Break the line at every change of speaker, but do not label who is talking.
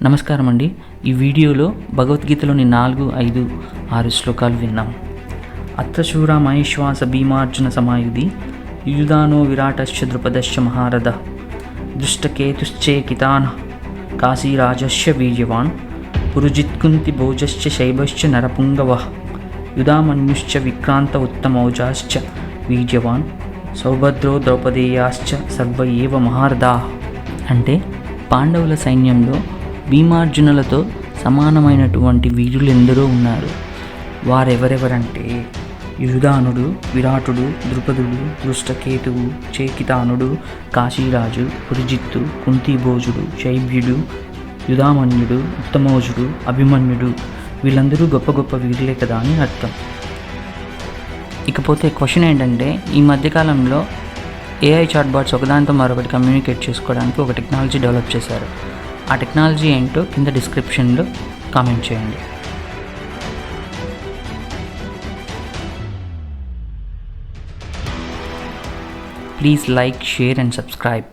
నమస్కారం అండి. ఈ వీడియోలో భగవద్గీతలోని 4, 5, 6 శ్లోకాలు విన్నాం. అత్రశూర మహేశ్వాస భీమార్జున సమాయుధి యుయుధానో విరాటశ్చ ద్రుపదశ్చ మహారథ దృష్టకేతుశ్చేకితాన్ కాశీరాజశ్చ వీర్యవాన్ పురుజిత్కుంతి భోజశ్చ శైభశ్చ నరపుంగవః యుధామన్యుశ్చ విక్రాంత ఉత్తమౌజాశ్చ వీర్యవాన్ సౌభద్రో ద్రౌపదేయాశ్చ సర్వ ఏవ మహారథాః. అంటే పాండవుల సైన్యంలో భీమార్జునులతో సమానమైనటువంటి వీరులు ఎందరో ఉన్నారు. వారెవరెవరంటే యుయుధానుడు, విరాటుడు, ద్రుపదుడు, దృష్టకేతువు, చేకితానుడు, కాశీరాజు, పురుజిత్తు, కుంతిభోజుడు, శైభ్యుడు, యుధామన్యుడు, ఉత్తమౌజుడు, అభిమన్యుడు. వీళ్ళందరూ గొప్ప గొప్ప వీరులే కదా అని అర్థం. ఇకపోతే క్వశ్చన్ ఏంటంటే, ఈ మధ్యకాలంలో ఏఐ చాట్బాట్స్ ఒకదానితో మరొకటి కమ్యూనికేట్ చేసుకోవడానికి ఒక టెక్నాలజీ డెవలప్ చేశారు. ఆ టెక్నాలజీ ఏంటో కింద డిస్క్రిప్షన్లో కామెంట్ చేయండి. Please like, share and subscribe.